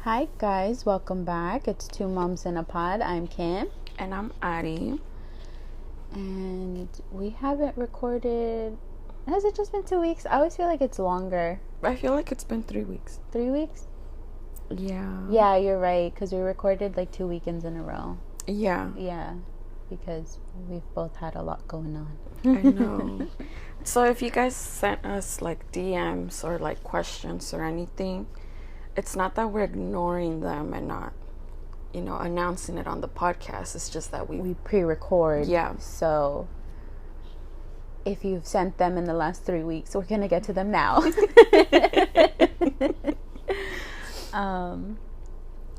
Hi guys, welcome back. It's Two Moms in a Pod. I'm Kim. And I'm Ari. And we haven't recorded... Has it just been 2 weeks? I always feel like it's longer. I feel like it's been 3 weeks. 3 weeks? Yeah. Yeah, you're right, because we recorded like 2 weekends in a row. Yeah. Yeah, because we've both had a lot going on. I know. So if you guys sent us like DMs or like questions or anything, it's not that we're ignoring them and not, announcing it on the podcast. It's just that we pre-record. Yeah. So if you've sent them in the last 3 weeks, we're going to get to them now.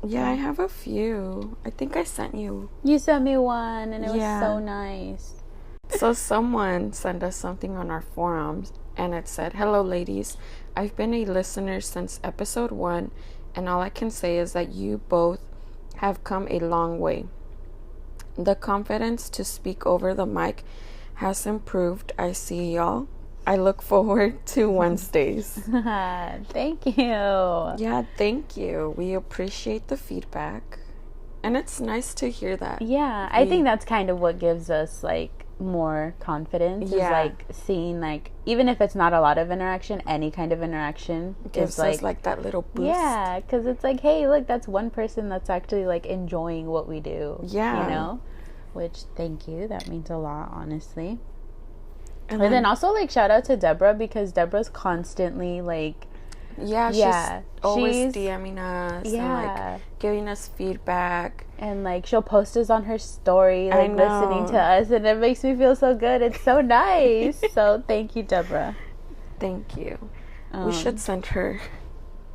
Yeah, I have a few. I think I sent you. You sent me one and it was so nice. So someone sent us something on our forums and it said, "Hello ladies, I've been a listener since episode 1 and all I can say is that you both have come a long way. The confidence to speak over the mic has improved. I see y'all. I look forward to Wednesdays." Thank you. Yeah, thank you. We appreciate the feedback. And it's nice to hear that. Yeah, I think that's kind of what gives us like more confidence. Is like seeing like, even if it's not a lot of interaction, any kind of interaction gives us like that little boost. Yeah, because it's like, hey, look, that's one person that's actually like enjoying what we do. Yeah. Which, thank you. That means a lot, honestly. And then also like shout out to Deborah, because Deborah's constantly like she's always DMing us and like giving us feedback, and like she'll post us on her story like listening to us, and it makes me feel so good. It's so nice. So thank you, Deborah. Thank you. We should send her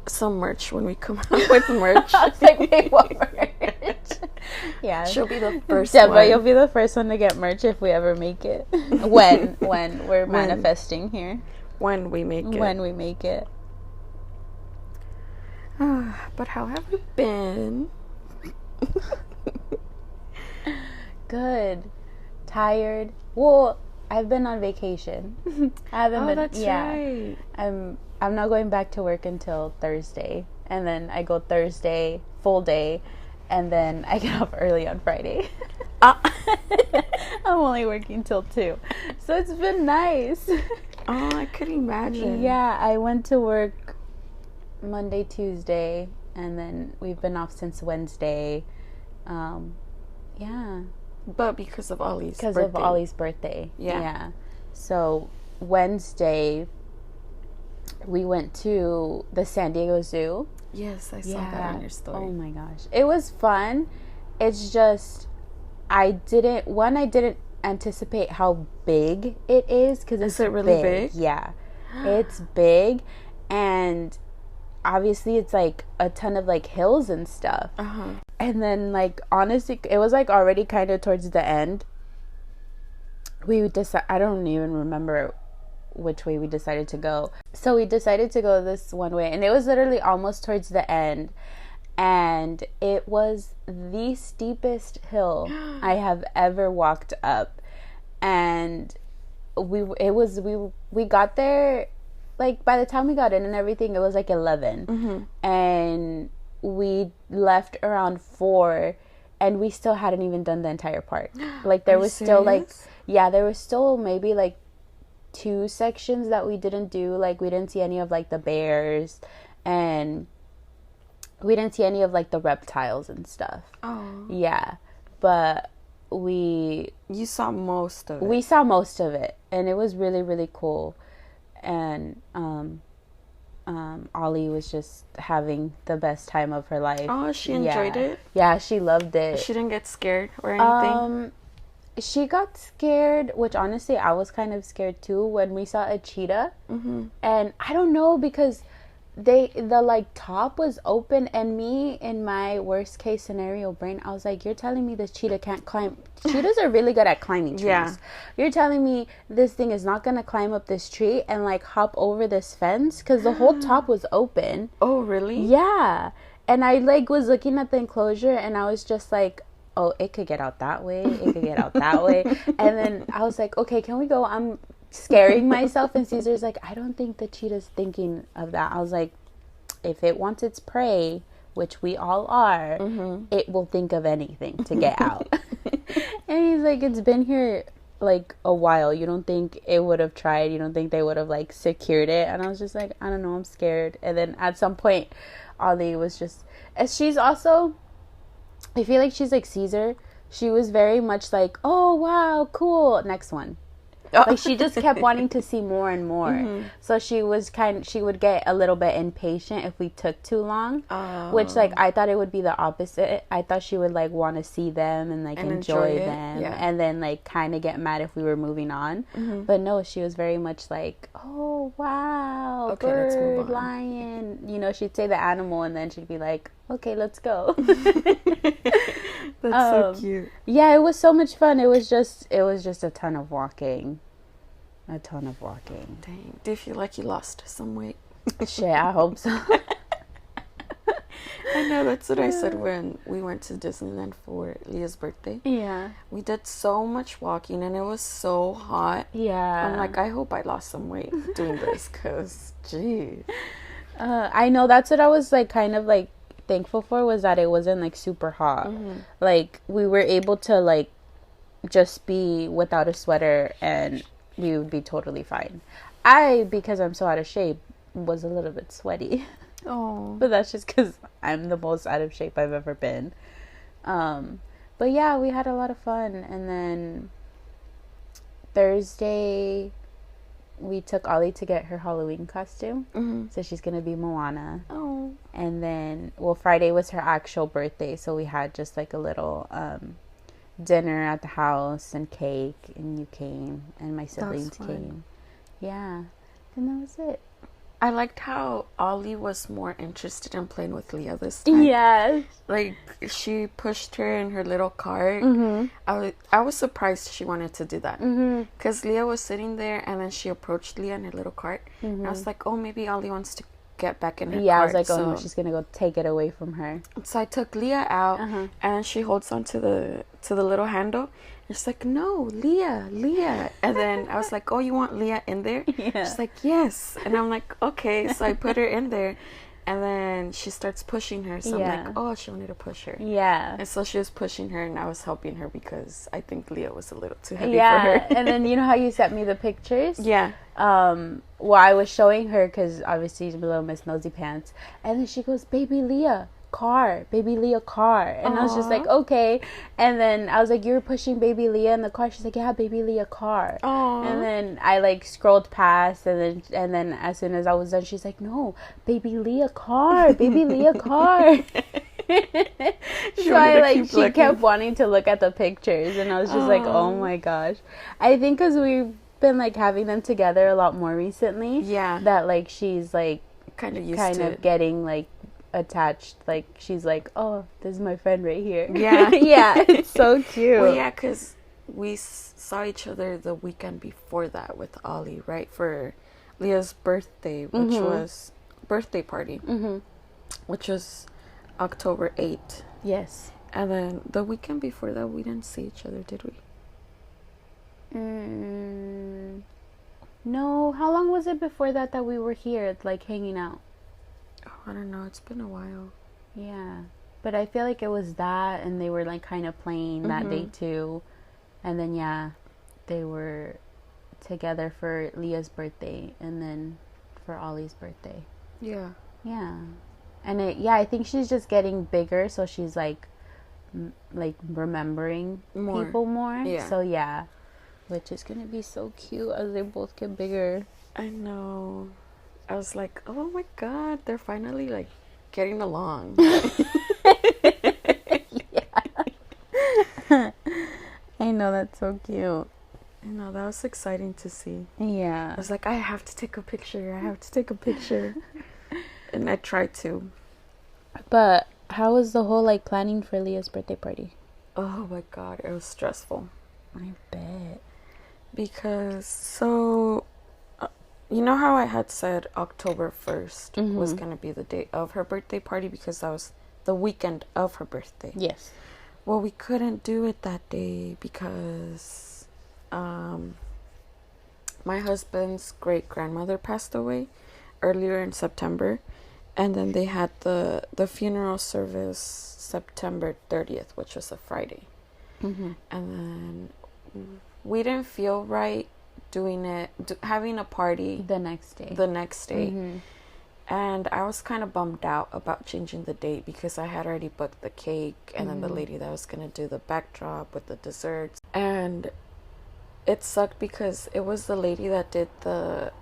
some merch when we come out with merch. I was like, wait, what merch? Yeah, she'll be the first Deborah, one. You'll be the first one to get merch if we ever make it. when we're manifesting here. When we make it. But how have you been? Good. Tired. Well, I've been on vacation. I haven't been. That's right. I'm not going back to work until Thursday, and then I go Thursday full day, and then I get off early on Friday. I'm only working till 2, so it's been nice. Oh, I could imagine. Yeah, I went to work Monday, Tuesday, and then we've been off since Wednesday. But because of Ollie's birthday. Yeah. So Wednesday we went to the San Diego Zoo. Yes, I saw that on your story. Oh my gosh. It was fun. It's just I didn't anticipate how big it is, because it's really big? Yeah. It's big, and obviously it's like a ton of like hills and stuff. And then like honestly it was like already kind of towards the end. I don't even remember which way we decided to go. So we decided to go this one way, and it was literally almost towards the end, and it was the steepest hill I have ever walked up. And we got there, like by the time we got in and everything, it was like 11, and we left around 4, and we still hadn't even done the entire park. Like there was still like, there was still maybe like 2 sections that we didn't do. Like we didn't see any of like the bears, and we didn't see any of like the reptiles and stuff. But you saw most of it. We saw most of it, and it was really, really cool. And Ollie was just having the best time of her life. Oh, she enjoyed it? Yeah, she loved it. She didn't get scared or anything? She got scared, which honestly I was kind of scared too, when we saw a cheetah. And I don't know, because the like top was open, and me in my worst case scenario brain, I was like, you're telling me this cheetah can't climb? Cheetahs are really good at climbing trees. Yeah. You're telling me this thing is not gonna climb up this tree and like hop over this fence? Because the whole top was open. Oh really? Yeah. And I like was looking at the enclosure, and I was just like, oh, it could get out that way, it could get out that way. And then I was like, okay, can we go? I'm scaring myself, and Caesar's like, I don't think the cheetah's thinking of that. I was like, if it wants its prey, which we all are, it will think of anything to get out. And he's like, it's been here like a while. You don't think it would have tried? You don't think they would have like secured it? And I was just like, I don't know, I'm scared. And then at some point, Ollie was just, as she's also, I feel like she's like Caesar. She was very much like, oh wow, cool, next one. Like she just kept wanting to see more and more. So she would get a little bit impatient if we took too long. Which like I thought it would be the opposite. I thought she would like want to see them and like enjoy them, and then like kind of get mad if we were moving on. But no, she was very much like, oh wow, okay, bird, lion. You know, she'd say the animal and then she'd be like, okay, let's go. That's so cute. Yeah, it was so much fun. It was just a ton of walking. Dang. Do you feel like you lost some weight? Shit, I hope so. I know, that's what I said when we went to Disneyland for Leah's birthday. Yeah. We did so much walking and it was so hot. Yeah. I'm like, I hope I lost some weight doing this because, geez. I know, that's what I was like kind of like thankful for, was that it wasn't like super hot. Like we were able to like just be without a sweater and we would be totally fine. Because I'm so out of shape, was a little bit sweaty. Oh, but that's just because I'm the most out of shape I've ever been. But yeah, we had a lot of fun. And then Thursday we took Ollie to get her Halloween costume. So she's gonna be Moana. Oh. And then, well, Friday was her actual birthday, so we had just like a little dinner at the house and cake, and you came and my siblings came. Yeah, and that was it. I liked how Ollie was more interested in playing with Leah this time. Yeah. Like, she pushed her in her little cart. I was surprised she wanted to do that. Because Leah was sitting there, and then she approached Leah in her little cart. And I was like, oh, maybe Ollie wants to get back in her cart. Yeah, I was like, oh, no, she's going to go take it away from her. So I took Leah out, and she holds on to the little handle. And she's like, no, Leah. And then I was like, oh, you want Leah in there? Yeah. She's like, yes. And I'm like, okay. So I put her in there. And then she starts pushing her. So I'm like, oh, she wanted to push her. Yeah. And so she was pushing her, and I was helping her because I think Leah was a little too heavy for her. And then you know how you sent me the pictures? Yeah. Well, I was showing her because obviously she's little Miss Nosy Pants. And then she goes, baby Leah. Baby Leah car. And I was just like, okay. And then I was like, you were pushing baby Leah in the car? She's like, yeah, baby Leah car. Aww. And then I like scrolled past, and then as soon as I was done, she's like, no, baby Leah car. Baby Leah car. So she kept wanting to look at the pictures, and I was just like, oh my gosh. I think because we've been like having them together a lot more recently. Yeah. That like she's like kind of getting like attached, like she's like, oh, this is my friend right here. Yeah. Yeah, it's so cute. Well, yeah, because we saw each other the weekend before that with Ollie, right, for Leah's birthday, which was birthday party, which was October 8th. Yes. And then the weekend before that, we didn't see each other, did we? No. How long was it before that we were here, like hanging out? Oh, I don't know. It's been a while. Yeah. But I feel like it was that, and they were like kind of playing that day too. And then, yeah, they were together for Leah's birthday and then for Ollie's birthday. Yeah. Yeah. And I think she's just getting bigger, so she's like remembering people more. Yeah. So, yeah. Which is going to be so cute as they both get bigger. I know. I was like, oh my god, they're finally like getting along. Yeah. I know, that's so cute. I know, that was exciting to see. Yeah. I was like, I have to take a picture. And I tried to. But how was the whole like planning for Leah's birthday party? Oh my god, it was stressful. I bet. Because, you know how I had said October 1st was going to be the day of her birthday party because that was the weekend of her birthday. Yes. Well, we couldn't do it that day because my husband's great-grandmother passed away earlier in September. And then they had the funeral service September 30th, which was a Friday. Mm-hmm. And then we didn't feel right doing it, having a party the next day. Mm-hmm. And I was kind of bummed out about changing the date because I had already booked the cake and then the lady that was going to do the backdrop with the desserts. And it sucked because it was the lady that did the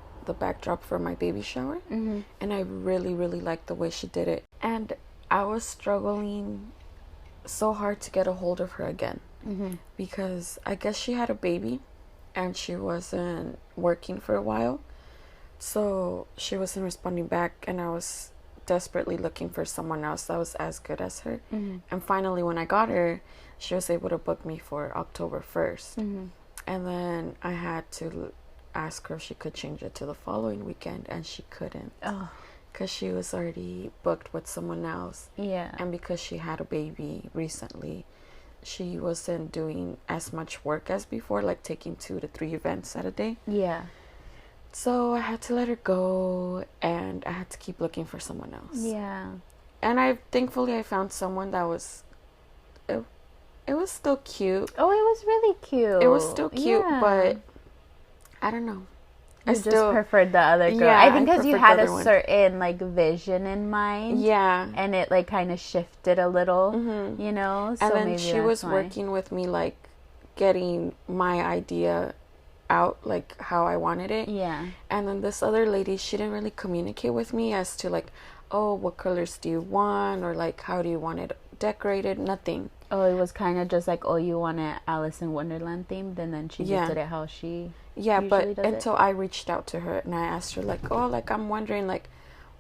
backdrop for my baby shower. Mm-hmm. And I really, really liked the way she did it. And I was struggling so hard to get a hold of her again. Mm-hmm. Because I guess she had a baby and she wasn't working for a while. So she wasn't responding back, and I was desperately looking for someone else that was as good as her. Mm-hmm. And finally, when I got her, she was able to book me for October 1st. Mm-hmm. And then I had to ask her if she could change it to the following weekend, and she couldn't. Oh. Because she was already booked with someone else. Yeah. And because she had a baby recently, she wasn't doing as much work as before, like taking 2 to 3 events at a day. Yeah. So I had to let her go, and I had to keep looking for someone else. Yeah. And thankfully I found someone that was, it was still cute. Oh, it was really cute. It was still cute, yeah. but I don't know. I just preferred the other girl. Yeah, I think because you had a one. certain like vision in mind. Yeah. And it like kind of shifted a little, Mm-hmm. you know? And so then maybe she was working with me, like getting my idea out, like how I wanted it. Yeah. And then this other lady, she didn't really communicate with me as to like, oh, what colors do you want? Or like, how do you want it decorated? Nothing. Oh, it was kind of just like, oh, you want it Alice in Wonderland themed, and then she just did it how she but does until I reached out to her and I asked her like, oh, like I'm wondering like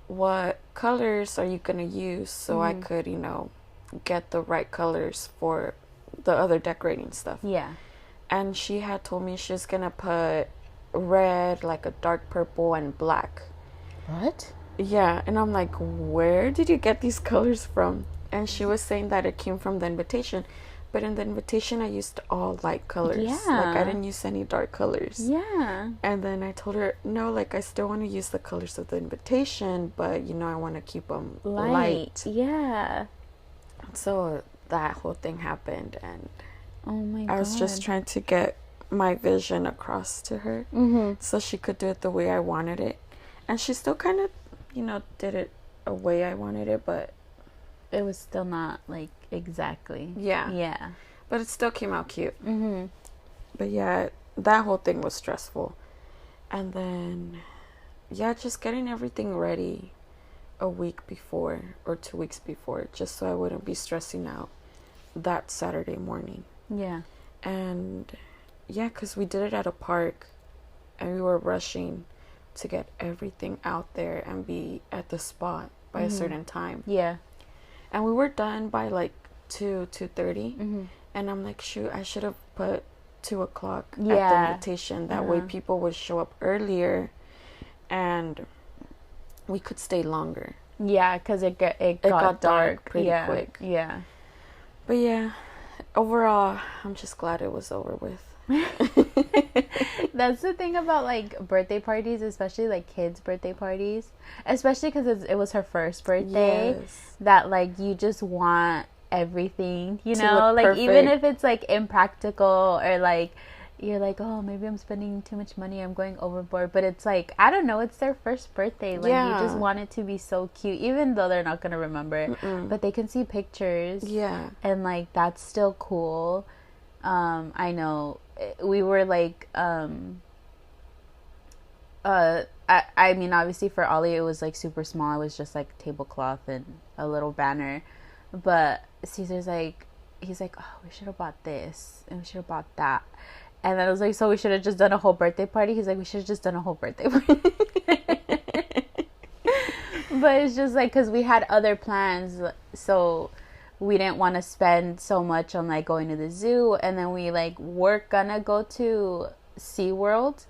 what colors are you gonna use so I could, you know, get the right colors for the other decorating stuff. Yeah. And she had told me she was gonna put red, like a dark purple, and black. What? Yeah, and I'm like, where did you get these colors from? And she was saying that it came from the invitation. But in the invitation, I used all light colors. Yeah. Like, I didn't use any dark colors. Yeah. And then I told her, no, like, I still want to use the colors of the invitation, but, you know, I want to keep them light. Yeah. So that whole thing happened, and oh my God. I was just trying to get my vision across to her so she could do it the way I wanted it. And she still kind of, you know, did it a way I wanted it, but it was still not like exactly. Yeah. But it still came out cute. But yeah, that whole thing was stressful. And then, yeah, just getting everything ready a week before or 2 weeks before, just so I wouldn't be stressing out that Saturday morning. Yeah. And yeah, because we did it at a park and we were rushing to get everything out there and be at the spot by a certain time. Yeah. And we were done by like 2:30. And I'm like, shoot, I should have put 2 o'clock at the invitation. That way people would show up earlier and we could stay longer. Yeah, because it got dark pretty quick. Yeah. But yeah, overall, I'm just glad it was over with. That's the thing about like birthday parties, especially like kids' birthday parties, especially because it was her first birthday. Yes. That like you just want everything, you to know, like perfect. even if it's like impractical or like you're like, oh, maybe I'm spending too much money, I'm going overboard, but it's like, I don't know, it's their first birthday, like you just want it to be so cute, even though they're not gonna remember it. But they can see pictures, and like that's still cool. I know we were like I mean, obviously for Ollie it was like super small. It was just like tablecloth and a little banner, but Caesar's like, he's like, oh, we should have bought this and we should have bought that. And then I was like, so we should have just done a whole birthday party? He's like, we should have just done a whole birthday party. But it's just like, because we had other plans, so we didn't want to spend so much on like going to the zoo. And then we like were gonna go to SeaWorld,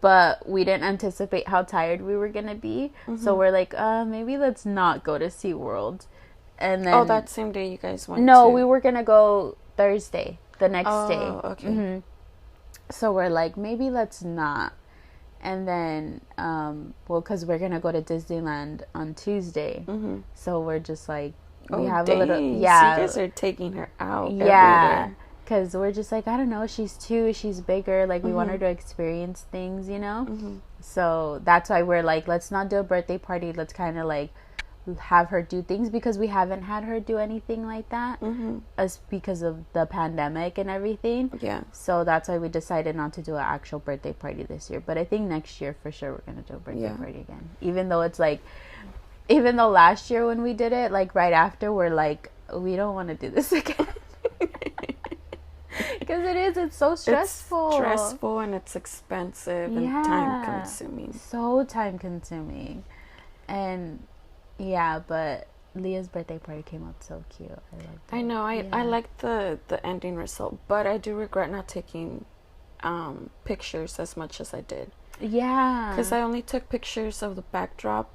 but we didn't anticipate how tired we were gonna be. So we're like, maybe let's not go to SeaWorld. And then, that same day you guys went No, we were gonna go Thursday, the next day. Okay. So we're like, maybe let's not. And then, well, because we're going to go to Disneyland on Tuesday. So we're just like, we have a little, yeah. So you guys are taking her out everywhere. Because we're just like, I don't know, she's 2, she's bigger. Like, we want her to experience things, you know? So that's why we're like, let's not do a birthday party. Let's kind of like have her do things, because we haven't had her do anything like that as because of the pandemic and everything. Yeah. So that's why we decided not to do an actual birthday party this year. But I think next year for sure we're going to do a birthday party again. Even though it's like, even though last year when we did it, like right after, we're like, we don't want to do this again. Because it's so stressful. It's stressful and it's expensive and time consuming. So time consuming. And yeah, but Leah's birthday party came out so cute. I liked it. I know. I liked the ending result, but I do regret not taking pictures as much as I did. Yeah. Because I only took pictures of the backdrop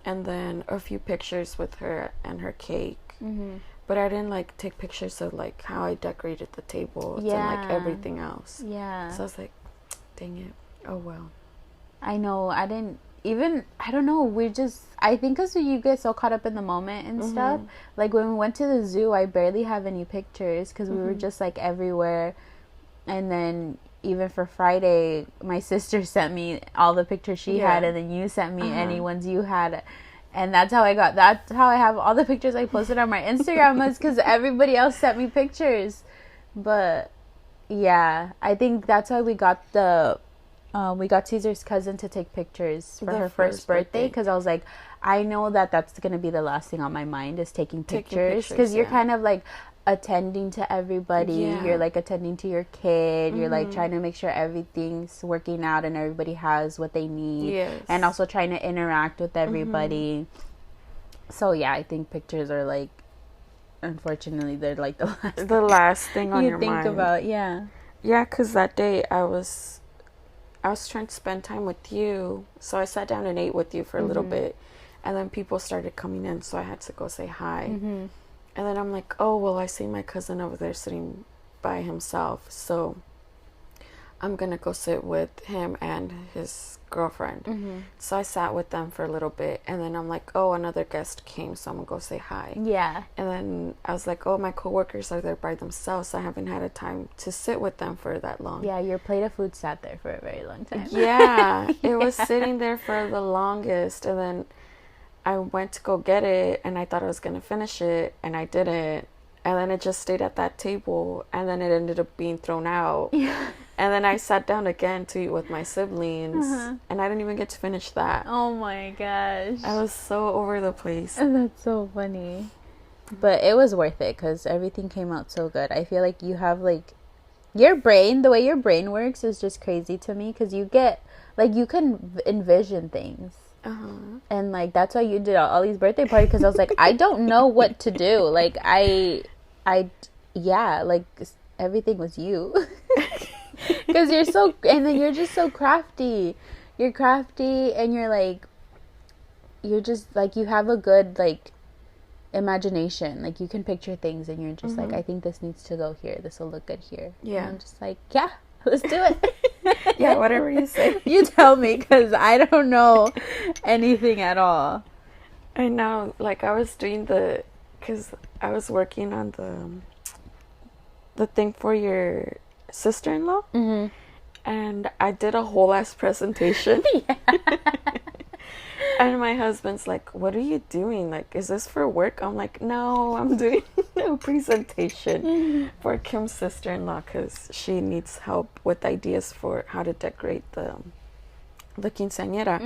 and then a few pictures with her and her cake. But I didn't like take pictures of like how I decorated the tables and like everything else. Yeah. So I was like, dang it. Oh well. I know. I don't know. I think because you get so caught up in the moment and stuff. Like when we went to the zoo, I barely have any pictures because we were just like everywhere. And then even for Friday, my sister sent me all the pictures she had, and then you sent me any ones you had. And that's how I have all the pictures I posted on my Instagram, was because everybody else sent me pictures. But yeah, I think that's why we got Caesar's cousin to take pictures for her first birthday, because I was like, I know that's going to be the last thing on my mind is taking pictures, because you're kind of like attending to everybody. You're like attending to your kid. You're like trying to make sure everything's working out and everybody has what they need, and also trying to interact with everybody. So yeah, I think pictures are like, unfortunately, they're like the last thing on your mind. You think about. Yeah, because that day I was trying to spend time with you, so I sat down and ate with you for a little bit, and then people started coming in, so I had to go say hi. And then I'm like, oh, well, I see my cousin over there sitting by himself, so I'm going to go sit with him and his girlfriend. So I sat with them for a little bit, and then I'm like, oh, another guest came, so I'm going to go say hi. Yeah. And then I was like, oh, my coworkers are there by themselves, so I haven't had a time to sit with them for that long. Yeah, your plate of food sat there for a very long time. Yeah, it was sitting there for the longest, and then I went to go get it, and I thought I was going to finish it, and I didn't. And then it just stayed at that table, and then it ended up being thrown out. Yeah. And then I sat down again to eat with my siblings, and I didn't even get to finish that. Oh my gosh. I was so over the place. That's so funny. But it was worth it, because everything came out so good. I feel like you have, like, your brain, the way your brain works is just crazy to me, because you get, like, you can envision things. And like that's why you did all these birthday parties, because I was like, I don't know what to do. Like like everything was you, because and then you're just so crafty. You're crafty, and you're just like, you have a good like imagination. Like you can picture things, and you're just like, I think this needs to go here. This will look good here. Yeah, and I'm just like, yeah, let's do it. Yeah, whatever you say. You tell me, because I don't know anything at all. I know, like I was doing because I was working on the thing for your sister-in-law, and I did a whole ass presentation. And my husband's like, what are you doing? Like, is this for work? I'm like, no, I'm doing a presentation for Kim's sister-in-law, because she needs help with ideas for how to decorate the quinceañera.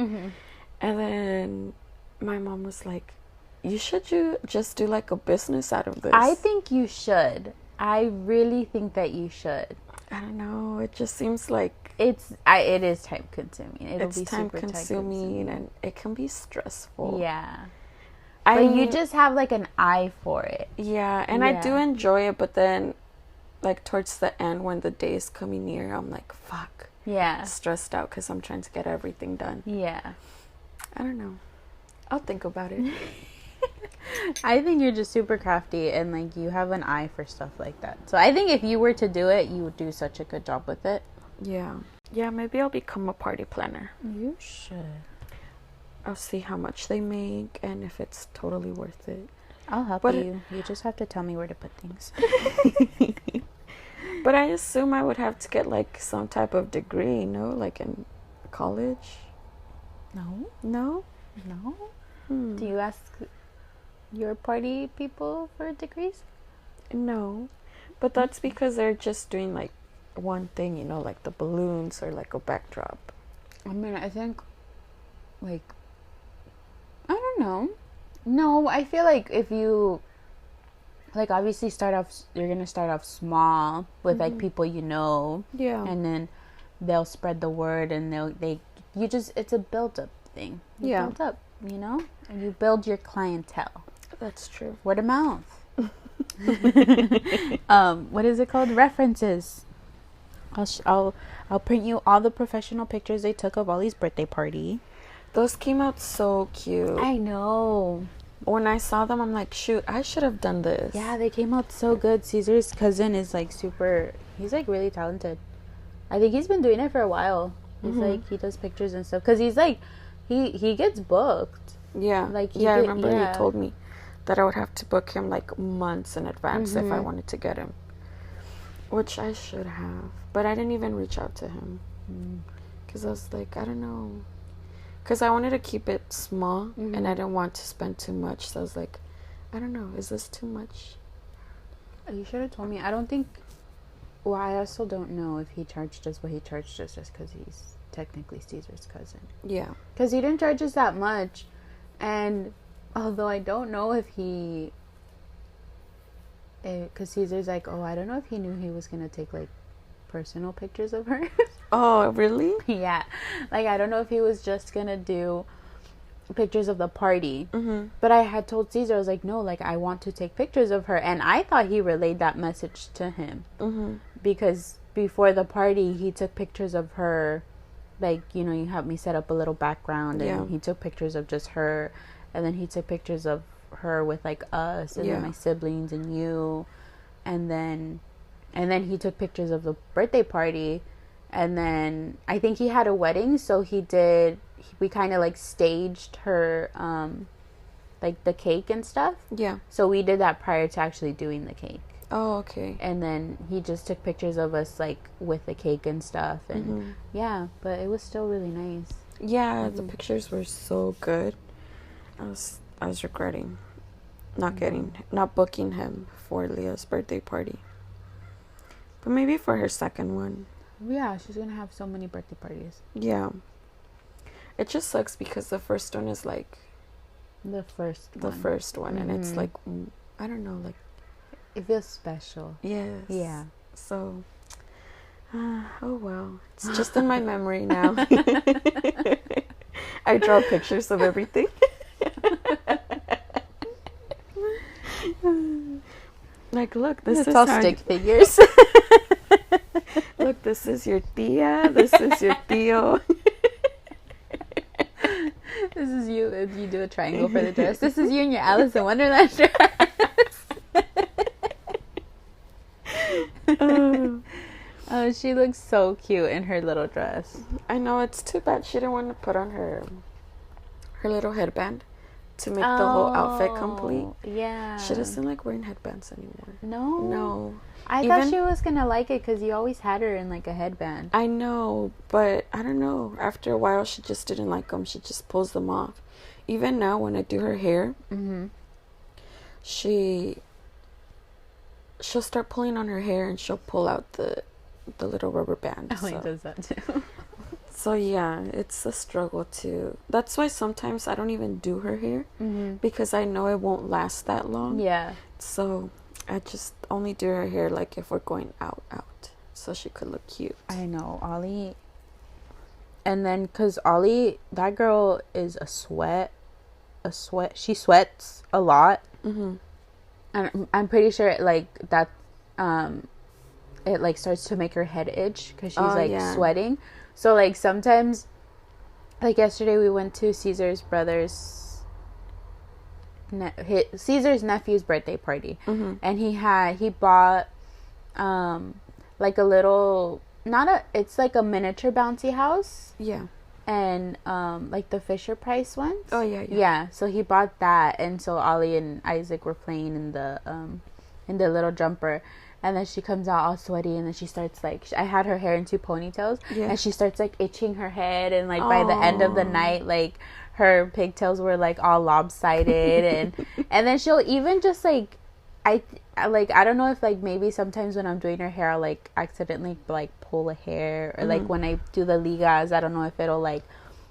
And then my mom was like, you just do like a business out of this. I think you should. I really think that you should. I don't know. It just seems like it is time consuming. It's time consuming, and it can be stressful. Yeah. But you just have like an eye for it. Yeah, and I do enjoy it, but then like towards the end when the day is coming near, I'm like, fuck. Yeah. Stressed out because I'm trying to get everything done. Yeah. I don't know. I'll think about it. I think you're just super crafty, and like you have an eye for stuff like that. So I think if you were to do it, you would do such a good job with it. Yeah. Yeah, maybe I'll become a party planner. You should. I'll see how much they make and if it's totally worth it. I'll help you. You just have to tell me where to put things. But I assume I would have to get like some type of degree, no? Like in college? No. No? No. Do you ask your party people for degrees? No. But that's because they're just doing like one thing, you know, like the balloons or like a backdrop. I mean, I think, like, I don't know. No, I feel like if you, like, obviously you're going to start off small with, like, people you know. Yeah. And then they'll spread the word and it's a build-up thing. You build up, you know? And you build your clientele. That's true. Word of mouth. What is it called? References. I'll print you all the professional pictures they took of Ollie's birthday party. Those came out so cute. I know. When I saw them, I'm like, shoot, I should have done this. Yeah, they came out so good. Caesar's cousin is like he's like really talented. I think he's been doing it for a while. He's like, he does pictures and stuff. Because he's like, he gets booked. Yeah. Like, I remember he told me that I would have to book him like months in advance if I wanted to get him. Which I should have. But I didn't even reach out to him. Because I was like, I don't know. Because I wanted to keep it small. And I didn't want to spend too much. So I was like, I don't know. Is this too much? You should have told me. I don't think... Well, I also don't know if he charged us what he charged us just because he's technically Caesar's cousin. Yeah. Because he didn't charge us that much. And although I don't know if he... Because Caesar's like, oh, I don't know if he knew he was going to take, like, personal pictures of her. Oh, really? Yeah. Like, I don't know if he was just going to do pictures of the party. But I had told Caesar, I was like, no, like, I want to take pictures of her. And I thought he relayed that message to him. Because before the party, he took pictures of her. Like, you know, you helped me set up a little background. And he took pictures of just her. And then he took pictures of her with, like, us. And then my siblings and you. And then he took pictures of the birthday party. And then I think he had a wedding, so we kind of like staged her, like the cake and stuff. Yeah. So we did that prior to actually doing the cake. Oh, okay. And then he just took pictures of us like with the cake and stuff. And yeah, but it was still really nice. Yeah, the pictures were so good. I was regretting not booking him for Leah's birthday party. But maybe for her second one. Yeah, she's gonna have so many birthday parties. Yeah. It just sucks because the first one is like the first one, and it's like, I don't know, like it feels special. Yes. Yeah. So oh well, it's just in my memory now. I draw pictures of everything. Like, look, this is all stick figures. Look, this is your tia. This is your tío. This is you if you do a triangle for the dress. This is you in your Alice in Wonderland dress. Oh, she looks so cute in her little dress. I know, it's too bad she didn't want to put on her little headband to make the whole outfit complete. Yeah. She doesn't like wearing headbands anymore. No. I thought she was going to like it because you always had her in like a headband. I know, but I don't know. After a while, she just didn't like them. She just pulls them off. Even now, when I do her hair, she'll start pulling on her hair and she'll pull out the little rubber band. Oh, he does that too. So yeah, it's a struggle too. That's why sometimes I don't even do her hair because I know it won't last that long. Yeah. So I just only do her hair like if we're going out, so she could look cute. I know, Ollie. And then, cause Ollie, that girl is a sweat. She sweats a lot, and I'm pretty sure it like starts to make her head itch because she's sweating. So like sometimes, like yesterday we went to Caesar's Caesar's nephew's birthday party, and he bought like a little it's like a miniature bouncy house. Yeah. And like the Fisher Price ones. Oh yeah. Yeah, so he bought that, and so Ollie and Isaac were playing in the little jumper. And then she comes out all sweaty, and then she starts like, I had her hair in 2 ponytails, and she starts like itching her head, and like by the end of the night, like her pigtails were like all lopsided, and then she'll even just like, I don't know if like maybe sometimes when I'm doing her hair I'll like accidentally like pull a hair, or like when I do the ligas, I don't know if it'll like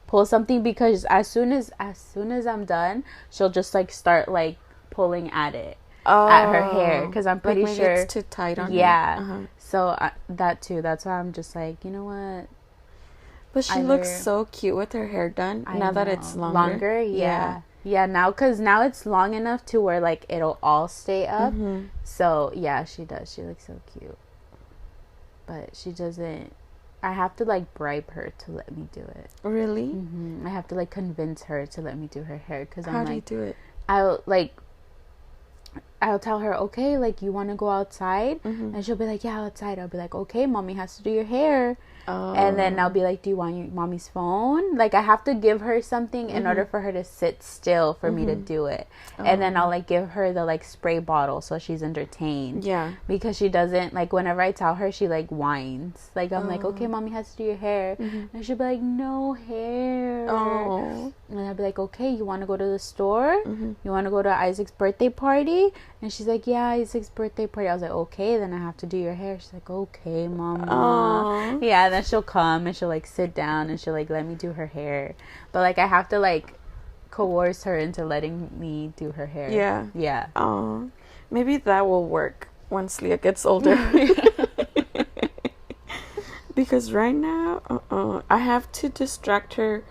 pull something, because as soon as I'm done, she'll just like start like pulling at it. At her hair, because I'm pretty sure it's too tight on her. Yeah. So that too. That's why I'm just like, you know what? But she looks so cute with her hair done now that it's longer. Yeah. Now, because now it's long enough to where like it'll all stay up. So yeah, she does. She looks so cute. But she doesn't. I have to like bribe her to let me do it. Really? I have to like convince her to let me do her hair, because I'm How like, do you do it? I'll tell her, okay, like, you want to go outside? And she'll be like, yeah, outside. I'll be like, okay, mommy has to do your hair. And then I'll be like, do you want your mommy's phone? Like, I have to give her something in order for her to sit still for me to do it. And then I'll like give her the like spray bottle so she's entertained. Yeah. Because she doesn't, like, whenever I tell her, she like whines. Like, I'm like, okay, mommy has to do your hair. And she'll be like, no hair. And I'll be like, okay, you want to go to the store? You want to go to Isaac's birthday party? And she's like, yeah, Isaac's birthday party. I was like, okay, then I have to do your hair. She's like, okay, mama. Yeah, and then she'll come and she'll like sit down and she'll like let me do her hair. But like I have to like coerce her into letting me do her hair. Yeah. Maybe that will work once Leah gets older. Because right now, I have to distract her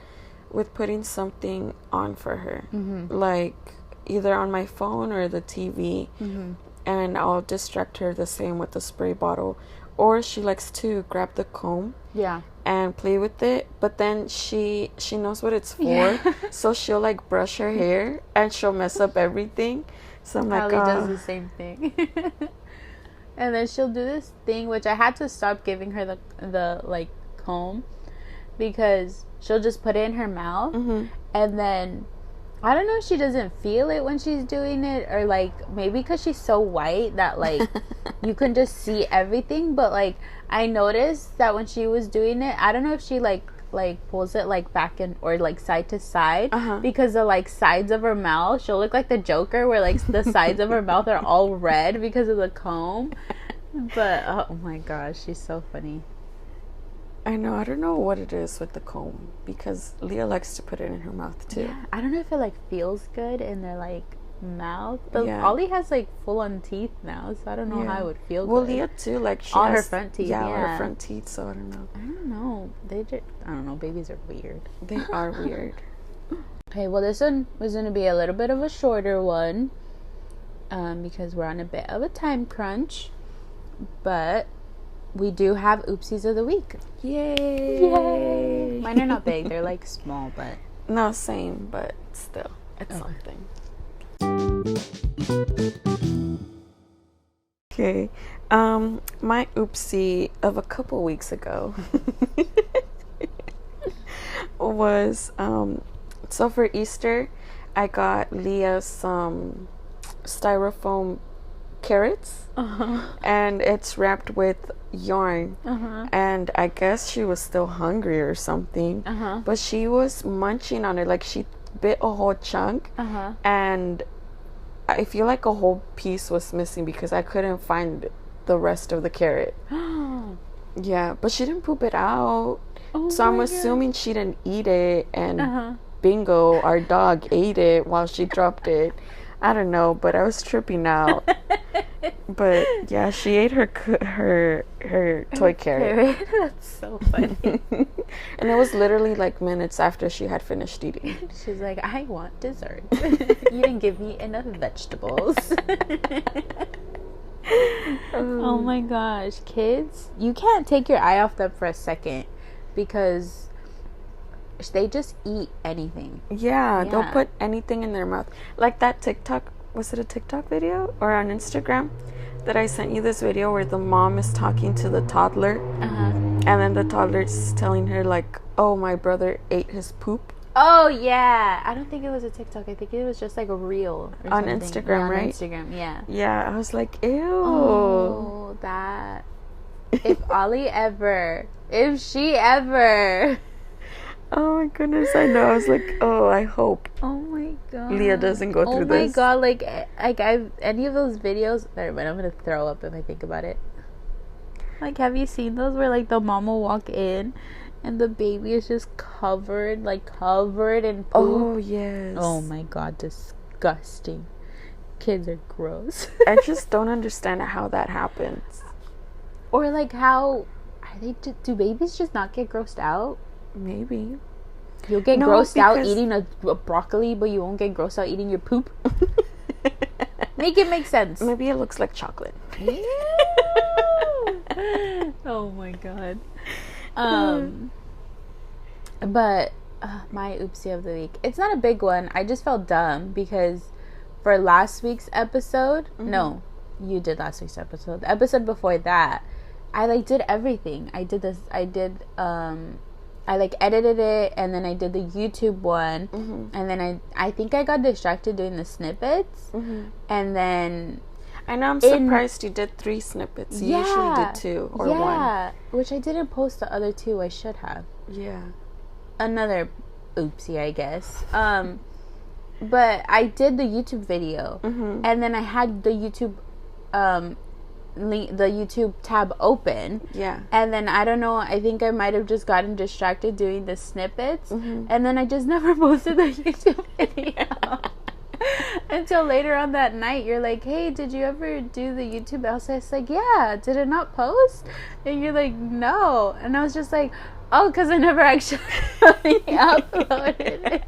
with putting something on for her. Like either on my phone or the TV. And I'll distract her the same with the spray bottle. Or she likes to grab the comb and play with it, but then she knows what it's for. So she'll like brush her hair and she'll mess up everything. So I'm like, does the same thing. And then she'll do this thing, which I had to stop giving her the like comb, because she'll just put it in her mouth, and then I don't know if she doesn't feel it when she's doing it, or like maybe because she's so white that like you can just see everything. But like I noticed that when she was doing it, I don't know if she like pulls it like back and or like side to side, because the like sides of her mouth, she'll look like the Joker, where like the sides of her mouth are all red because of the comb. But oh my gosh, she's so funny. I know. I don't know what it is with the comb, because Leah likes to put it in her mouth too. Yeah, I don't know if it like feels good in their like mouth. But Ollie has like full on teeth now, so I don't know how it would feel good. Well, Leah too, like she all has, her front teeth. Yeah, all her front teeth. So I don't know. I don't know. Babies are weird. They are weird. Okay, well, this one was going to be a little bit of a shorter one, because we're on a bit of a time crunch, but we do have oopsies of the week. Yay! Mine are not big; they're like small, but no, same, but still, it's something. Okay, my oopsie of a couple weeks ago was so for Easter, I got Leah some styrofoam carrots, and it's wrapped with yarn, and I guess she was still hungry or something, but she was munching on it, like she bit a whole chunk, and I feel like a whole piece was missing because I couldn't find the rest of the carrot. Yeah, but she didn't poop it out, so I'm assuming she didn't eat it, and Bingo, our dog, ate it while she dropped it. I don't know, but I was tripping out. But yeah, she ate her toy carrot. That's so funny. And it was literally like minutes after she had finished eating. She's like, I want dessert. You didn't give me enough vegetables. Oh my gosh, kids, you can't take your eye off them for a second, because they just eat anything. Yeah, they'll put anything in their mouth. Like that TikTok, was it a TikTok video or on Instagram? that I sent you this video where the mom is talking to the toddler, and then the toddler's telling her like, "Oh, my brother ate his poop." Oh yeah, I don't think it was a TikTok. I think it was just like a reel or on something. Instagram, right? On Instagram, yeah. Yeah, I was like, ew. Oh, that. If she ever. Oh my goodness, I know. I was like, oh, I hope. Oh my god. Leah doesn't go through this. Oh my god, like I've any of those videos. Never mind, I'm gonna throw up if I think about it. Like, have you seen those where like the mom will walk in and the baby is just covered in poop? Oh yes. Oh my god, disgusting. Kids are gross. I just don't understand how that happens. Or like, how are they? Do babies just not get grossed out? Maybe. You'll get grossed out eating a broccoli, but you won't get grossed out eating your poop. Make it make sense. Maybe it looks like chocolate. Oh my god. But my oopsie of the week. It's not a big one. I just felt dumb because for last week's episode, no, you did last week's episode. The episode before that, I like did everything. I like edited it, and then I did the YouTube one, and then I think I got distracted doing the snippets, and then I know, I'm surprised you did 3 snippets. You usually did 2 or 1. Yeah, which I didn't post the other 2. I should have. Yeah. Another oopsie, I guess. But I did the YouTube video, and then I had the YouTube the YouTube tab open. Yeah. And then I don't know, I think I might have just gotten distracted doing the snippets, and then I just never posted the YouTube video. Until later on that night, you're like, hey, did you ever do the YouTube? I was like, yeah, did it not post? And you're like, no. And I was just like, oh, because I never actually uploaded it.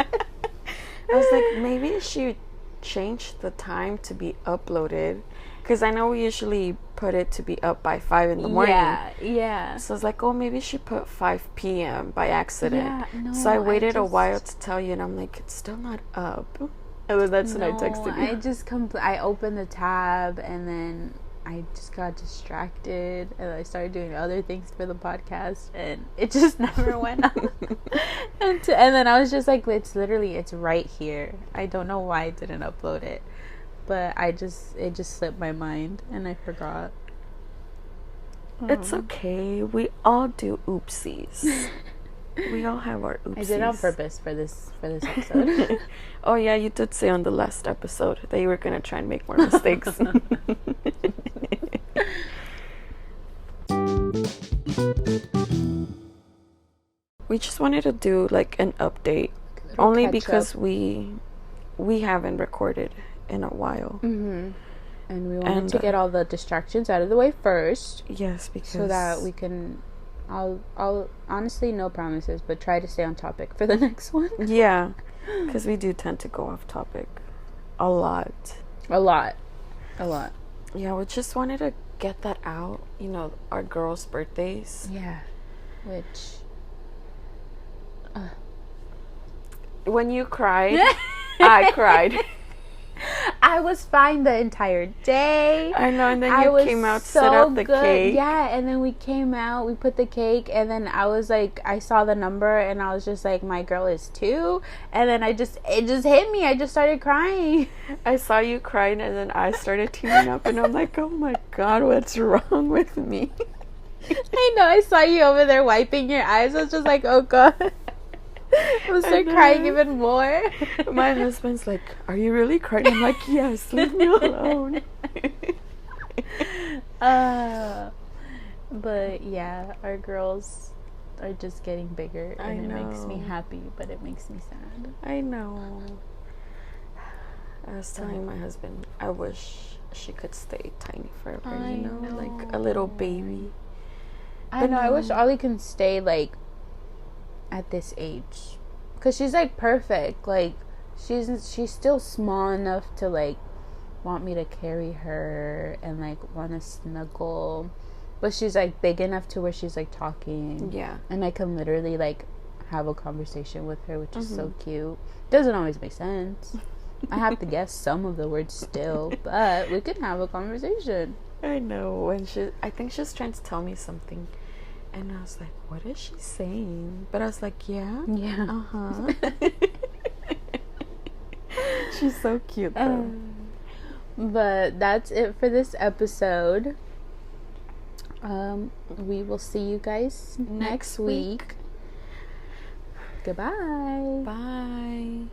I was like, maybe she changed the time to be uploaded, because I know we usually put it to be up by 5 in the morning. Yeah. So I was like, oh, maybe she put 5 p.m. by accident. Yeah, no, so I waited a while to tell you, and I'm like, it's still not up. And then that's when I texted you. I just I opened the tab, and then I just got distracted, and I started doing other things for the podcast, and it just never went up. And then I was just like, it's right here. I don't know why I didn't upload it, but it just slipped my mind, and I forgot. It's okay. We all do oopsies. We all have our oopsies. I did it on purpose for this episode. Oh yeah, you did say on the last episode that you were gonna try and make more mistakes. We just wanted to do like an update, only because we haven't recorded in a while. And we wanted to get all the distractions out of the way first. Yes, because so that we can. I'll honestly, no promises, but try to stay on topic for the next one. Yeah, because we do tend to go off topic a lot. Yeah, we just wanted to get that out. You know, our girls' birthdays. Yeah, which. When you cried, I cried. I was fine the entire day. I know, and then you came out, set up the cake. Yeah, and then we came out, we put the cake, and then I was like, I saw the number, and I was just like, my girl is 2, and then it just hit me. I just started crying. I saw you crying, and then I started tearing up, and I'm like, oh my god, what's wrong with me? I know, I saw you over there wiping your eyes. I was just like, oh god. I was like crying even more. My husband's like, are you really crying? I'm like, yes, leave me alone. But yeah, our girls are just getting bigger, and it makes me happy, but it makes me sad. I know. I was telling my husband, I wish she could stay tiny forever, you know, like a little baby. I know. I wish Ollie can stay like at this age, because she's like perfect. Like she's still small enough to like want me to carry her and like want to snuggle, but she's like big enough to where she's like talking, and I can literally like have a conversation with her, which is so cute. Doesn't always make sense. I have to guess some of the words still, but we can have a conversation. I know. I think she was trying to tell me something. And I was like, what is she saying? But I was like, yeah. Yeah. Uh-huh. She's so cute, though. But that's it for this episode. We will see you guys next week. Goodbye. Bye.